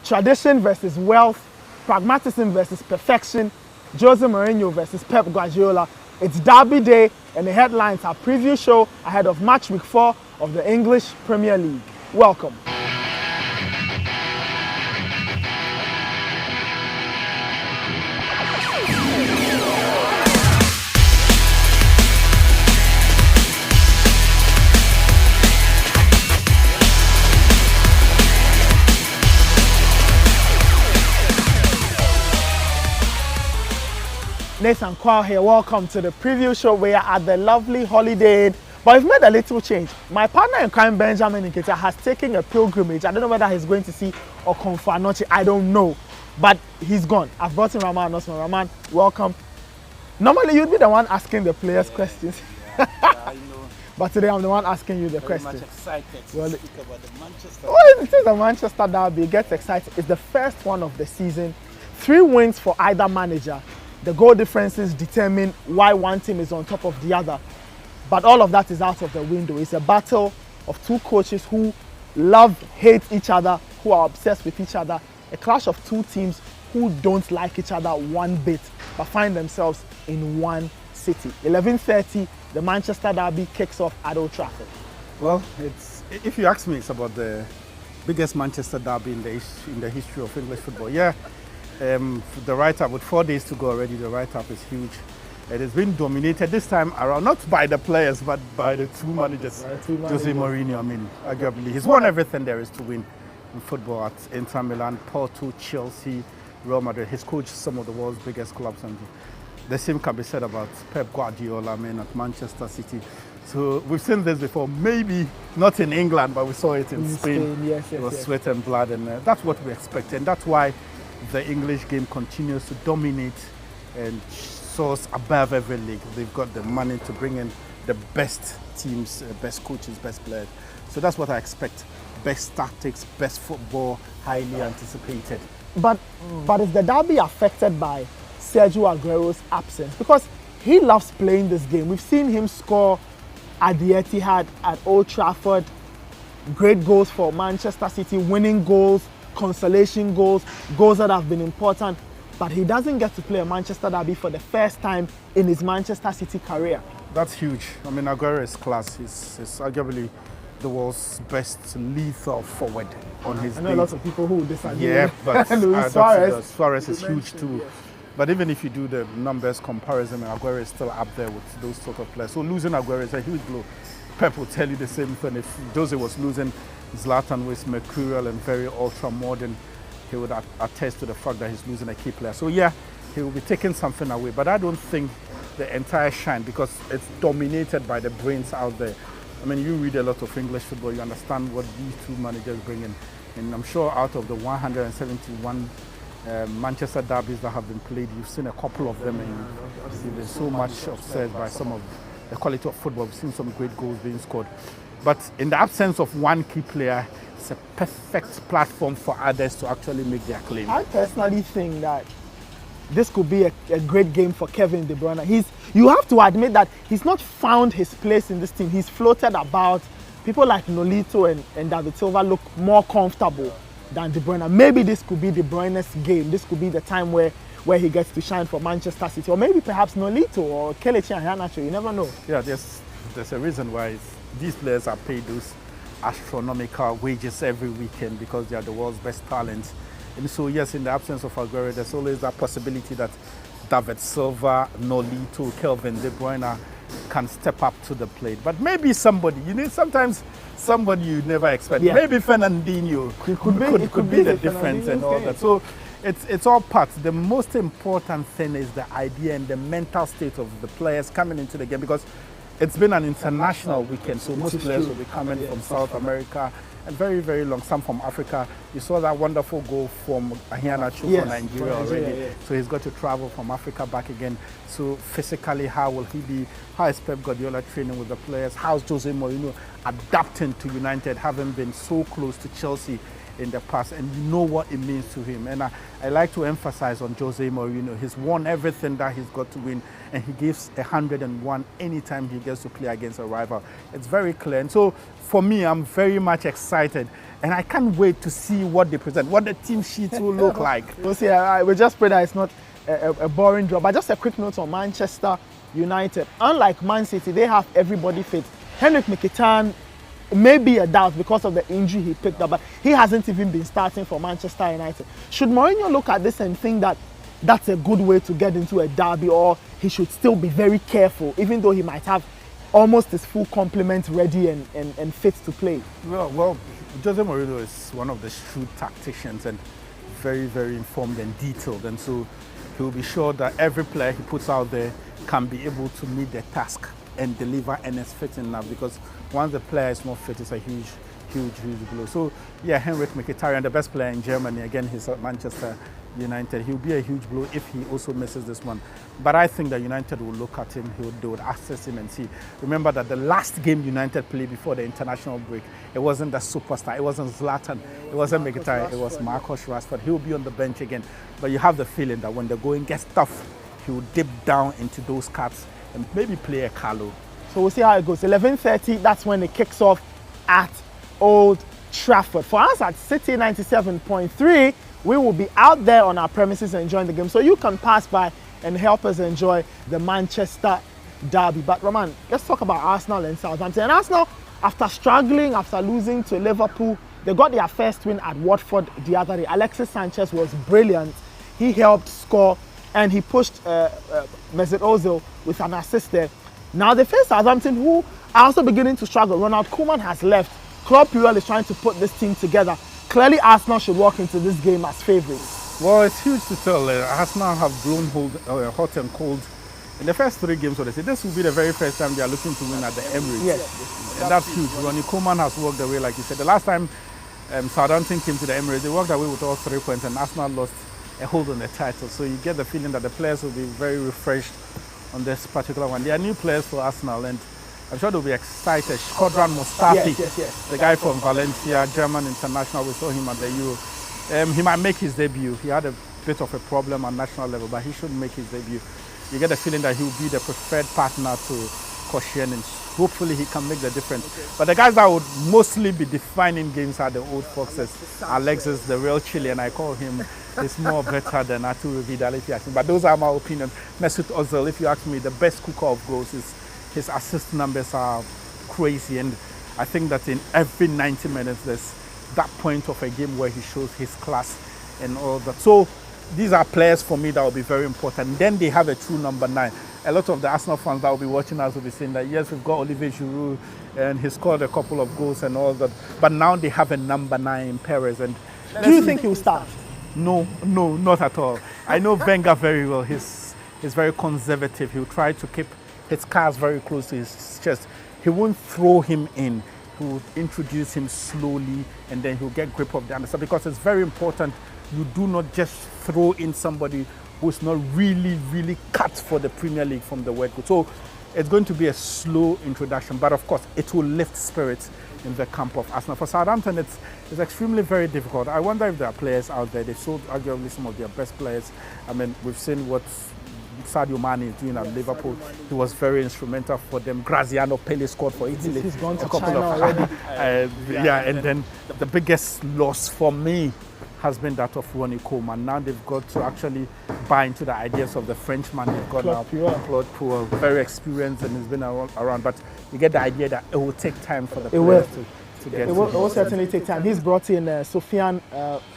Tradition versus wealth, pragmatism versus perfection, Jose Mourinho versus Pep Guardiola. It's Derby Day, and the headlines are Preview Show ahead of match week 4 of the English Premier League. Welcome. Nathan Quao here, welcome to the Preview Show. We are at the lovely Holiday Inn, but we've made a little change. My partner in crime, Benjamin Nkita, has taken a pilgrimage. I don't know whether he's going to see Okonfa-Anoche, I don't know, but he's gone. I've brought in Rahman Osman. Rahman, welcome. Normally you'd be the one asking the players questions. I know. But today I'm the one asking you the questions. Much excited to speak about the Manchester. Well, it is the Manchester Derby. It gets excited. It's the first one of the season. 3 wins for either manager. The goal differences determine why one team is on top of the other. But all of that is out of the window. It's a battle of 2 coaches who love, hate each other, who are obsessed with each other. A clash of 2 teams who don't like each other one bit, but find themselves in one city. 11:30, the Manchester Derby kicks off at Old Trafford. Well, if you ask me, it's about the biggest Manchester Derby in the history of English football. Yeah. The write-up, with 4 days to go already, the write-up is huge. It has been dominated this time around, not by the players, but by the 2 managers. Jose Mourinho, I mean, arguably, he's won everything there is to win in football at Inter Milan, Porto, Chelsea, Real Madrid. He's coached some of the world's biggest clubs, and the same can be said about Pep Guardiola, I mean, at Manchester City. So we've seen this before, maybe not in England, but we saw it in Spain. Yes, it was sweat and blood, and that's what we expect, and that's why the English game continues to dominate and soars above every league. They've got the money to bring in the best teams, best coaches, best players. So that's what I expect. Best tactics, best football, highly anticipated. But is the Derby affected by Sergio Aguero's absence? Because he loves playing this game. We've seen him score at the Etihad, at Old Trafford, great goals for Manchester City, winning goals, consolation goals, goals that have been important, but he doesn't get to play a Manchester Derby for the first time in his Manchester City career. That's huge. I mean, Aguero is class. He's arguably the world's best lethal forward on his day. I know lots of people who disagree. Yeah, but Suarez is huge too. Yes. But even if you do the numbers comparison, Aguero is still up there with those sort of players. So losing Aguero is a huge blow. Pep will tell you the same thing. If Jose was losing Zlatan, was mercurial and very ultra-modern, he would attest to the fact that he's losing a key player. So yeah, he will be taking something away. But I don't think the entire shine, because it's dominated by the brains out there. I mean, you read a lot of English football, you understand what these 2 managers bring in. And I'm sure out of the 171 Manchester derbies that have been played, you've seen a couple of them, and you've been so much upset by some of the quality of football. We've seen some great goals being scored. But in the absence of one key player, it's a perfect platform for others to actually make their claim. I personally think that this could be a great game for Kevin De Bruyne. You have to admit that he's not found his place in this team. He's floated about. People like Nolito and David Silva look more comfortable than De Bruyne. Maybe this could be De Bruyne's game. This could be the time where he gets to shine for Manchester City. Or maybe perhaps Nolito or Kelechi Iheanacho. You never know. Yeah, there's a reason why these players are paid those astronomical wages every weekend, because they are the world's best talents. And so yes, in the absence of Aguero, there's always that possibility that David Silva, Nolito, Kevin De Bruyne can step up to the plate. But maybe somebody, sometimes somebody you never expect. Yeah. Maybe Fernandinho could be the difference and all that. So it's all parts. The most important thing is the idea and the mental state of the players coming into the game, because it's been an international weekend, so most players will be coming from South America and very, very long, some from Africa. You saw that wonderful goal from Iheanacho for Nigeria already. Yeah. So he's got to travel from Africa back again. So physically, how will he be? How is Pep Guardiola training with the players? How is Jose Mourinho adapting to United, having been so close to Chelsea in the past, and you know what it means to him. And I like to emphasize on Jose Mourinho. He's won everything that he's got to win, and he gives 101 anytime he gets to play against a rival. It's very clear. And so for me, I'm very much excited, and I can't wait to see what they present, what the team sheets will look like. We'll see. We just pray that it's not a boring draw. But just a quick note on Manchester United. Unlike Man City, they have everybody fit. Henrik Mkhitaryan may be a doubt because of the injury he picked up, but he hasn't even been starting for Manchester United. Should Mourinho look at this and think that that's a good way to get into a derby, or he should still be very careful, even though he might have almost his full complement ready and fit to play? Well, Jose Mourinho is one of the shrewd tacticians and very, very informed and detailed, and so he will be sure that every player he puts out there can be able to meet the task and deliver and is fit enough, because once the player is not fit, it's a huge blow. So yeah, Henrik Mkhitaryan, the best player in Germany, again he's at Manchester United, he'll be a huge blow if he also misses this one. But I think that United will look at him, they would assess him and see. Remember that the last game United played before the international break, it wasn't the superstar, it wasn't Zlatan, it wasn't Mkhitaryan, it was Marcus Rashford. He'll be on the bench again. But you have the feeling that when the going gets tough, he will dip down into those cuts and maybe play a Carlo. So we'll see how it goes. 11:30, that's when it kicks off at Old Trafford. For us at Citi 97.3, we will be out there on our premises enjoying the game. So you can pass by and help us enjoy the Manchester derby. But Rahman, let's talk about Arsenal and Southampton. And Arsenal, after struggling, after losing to Liverpool, they got their first win at Watford the other day. Alexis Sanchez was brilliant. He helped score and he pushed Mesut Ozil with an assist there. Now they face Southampton, who are also beginning to struggle. Ronald Koeman has left. Claude Puel is trying to put this team together. Clearly, Arsenal should walk into this game as favourites. Well, it's huge to tell. Arsenal have blown hot and cold in the first 3 games of the season. This will be the very first time they are looking to win at the Emirates. Yes. And that's huge. Ronald Koeman has walked away, like you said. The last time Southampton came to the Emirates, they walked away with all 3 points, and Arsenal lost a hold on the title. So you get the feeling that the players will be very refreshed on this particular one. They are new players for Arsenal, and I'm sure they'll be excited. Shkodran Mustafi, Yes. the guy from Valencia, German international. We saw him at the Euro. He might make his debut. He had a bit of a problem on national level, but he should make his debut. You get the feeling that he will be the preferred partner to Koscielny, and hopefully he can make the difference. But the guys that would mostly be defining games are the old foxes. Alexis, the real Chilean, I call him. He's more better than Arturo Vidal, if you ask me. But those are my opinions. Mesut Ozil, if you ask me, the best cooker of goals is his assist numbers are crazy, and I think that in every 90 minutes there's that point of a game where he shows his class and all that. So these are players for me that will be very important. Then they have a true number 9. A lot of the Arsenal fans that will be watching us will be saying that yes, we've got Olivier Giroud and he scored a couple of goals and all that, but now they have a number 9 in Perez. And do you think he will start? No, not at all. I know Wenger very well. He's very conservative. He'll try to keep his cards very close to his chest. He won't throw him in. He will introduce him slowly, and then he'll get grip of the underside, because it's very important you do not just throw in somebody who's not really cut for the Premier League from the word go. So it's going to be a slow introduction, but of course it will lift spirits in the camp of Arsenal. For Southampton, it's extremely very difficult. I wonder if there are players out there. They sold arguably some of their best players. I mean, we've seen what Sadio Mane is doing at Liverpool. He was very instrumental for them. Graziano Pelle scored for Italy. He's gone to a couple China of already. and then the biggest loss for me has been that of Ronnie Koeman. Now they've got to actually buy into the ideas of the Frenchman they've got now, Claude Puel, very experienced and he's been around. But you get the idea that it will take time for the players to get. It will certainly take time. He's brought in Sofiane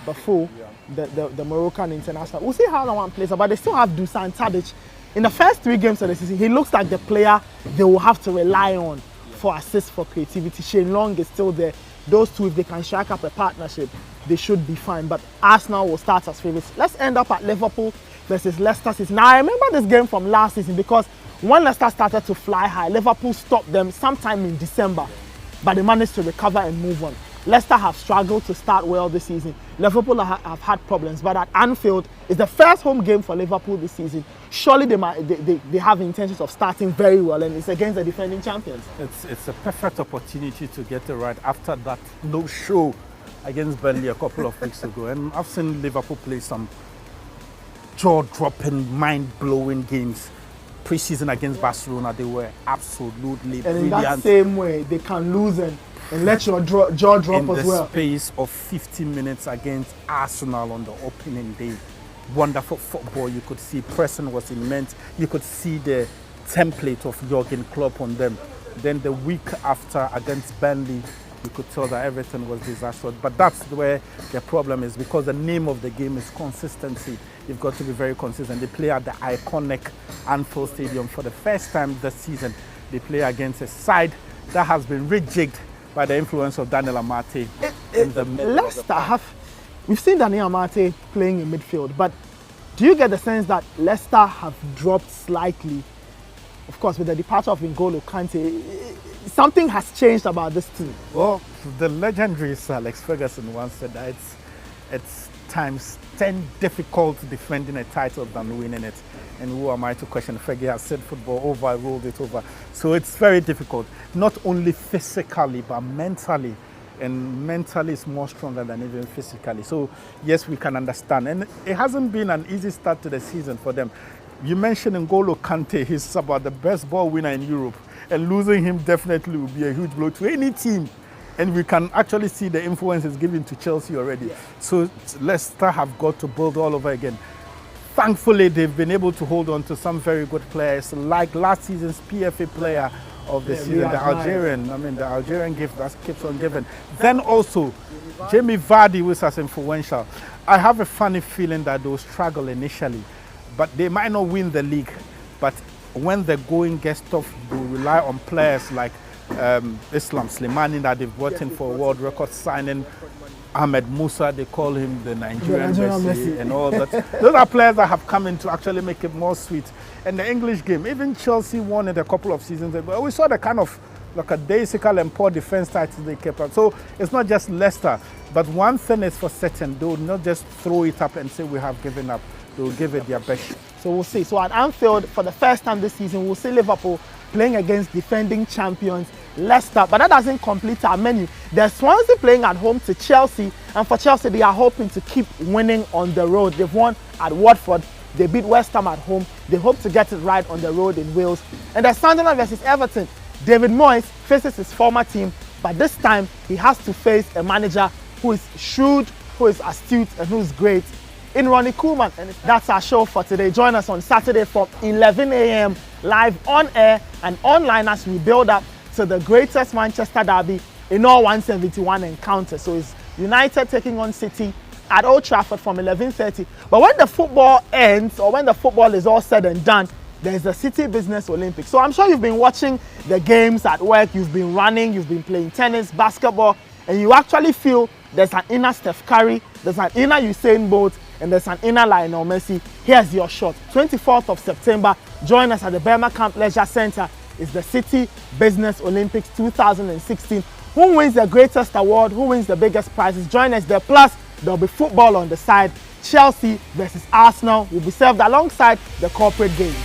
Bafou, the Moroccan international. We'll see how that one plays out, but they still have Dusan Tadic. In the first 3 games of the season, he looks like the player they will have to rely on for assists, for creativity. Shane Long is still there. Those two, if they can strike up a partnership, they should be fine. But Arsenal will start as favourites. Let's end up at Liverpool versus Leicester City. Now, I remember this game from last season because when Leicester started to fly high, Liverpool stopped them sometime in December, but they managed to recover and move on. Leicester have struggled to start well this season. Liverpool have had problems, but at Anfield, it's the first home game for Liverpool this season. Surely they have intentions of starting very well, and it's against the defending champions. It's a perfect opportunity to get it right after that no-show against Burnley a couple of weeks ago, and I've seen Liverpool play some jaw-dropping, mind-blowing games. Pre-season against Barcelona, they were absolutely brilliant. And in that same way, they can lose and let your jaw drop as well. In the space of 15 minutes against Arsenal on the opening day. Wonderful football. You could see pressing was immense. You could see the template of Jurgen Klopp on them. Then the week after against Burnley, you could tell that everything was disastrous. But that's where the problem is, because the name of the game is consistency. You've got to be very consistent. They play at the iconic Anfield Stadium for the first time this season. They play against a side that has been rejigged by the influence of Daniel Amate. Leicester we've seen Daniel Amate playing in midfield, but do you get the sense that Leicester have dropped slightly? Of course, with the departure of N'Golo Kante, something has changed about this team. Well, the legendary Sir Alex Ferguson once said that it's times 10 difficult defending a title than winning it. And who am I to question? Fergie has said football over, rolled it over. So it's very difficult, not only physically, but mentally. And mentally is more stronger than even physically. So yes, we can understand. And it hasn't been an easy start to the season for them. You mentioned N'Golo Kante, he's about the best ball winner in Europe. And losing him definitely will be a huge blow to any team. And we can actually see the influence it's given to Chelsea already. Yeah. So Leicester have got to build all over again. Thankfully, they've been able to hold on to some very good players, like last season's PFA player of the season, the Algerian. I mean, the Algerian gift that keeps on giving. Then also, Jamie Vardy was as influential. I have a funny feeling that they'll struggle initially, but they might not win the league. But when the going gets tough, they'll rely on players like Islam Slimani that they've brought in for a world record signing. Ahmed Musa, they call him the Nigerian Messi and all that. Those are players that have come in to actually make it more sweet. And the English game, even Chelsea won it a couple of seasons ago. We saw the kind of like a daisical and poor defense titles they kept up. So it's not just Leicester, but one thing is for certain, they will not just throw it up and say we have given up. They will give it their best. So we'll see. So at Anfield, for the first time this season, we'll see Liverpool playing against defending champions Leicester, but that doesn't complete our menu. There's Swansea playing at home to Chelsea, and for Chelsea, they are hoping to keep winning on the road. They've won at Watford, they beat West Ham at home, they hope to get it right on the road in Wales. And there's Sunderland versus Everton. David Moyes faces his former team, but this time he has to face a manager who is shrewd, who is astute, and who is great in Ronnie Koeman. And that's our show for today. Join us on Saturday from 11 a.m. live on air and online as we build up to the greatest Manchester derby in all 171 encounters. So it's United taking on City at Old Trafford from 11:30. But when the football ends, or when the football is all said and done, there's the City Business Olympics. So I'm sure you've been watching the games at work, you've been running, you've been playing tennis, basketball, and you actually feel there's an inner Steph Curry, there's an inner Usain Bolt, and there's an inner Lionel Messi. Here's your shot. 24th of September, join us at the Burma Camp Leisure Centre. It's the City Business Olympics 2016. Who wins the greatest award? Who wins the biggest prizes? Join us there. Plus, there'll be football on the side. Chelsea versus Arsenal will be served alongside the corporate games.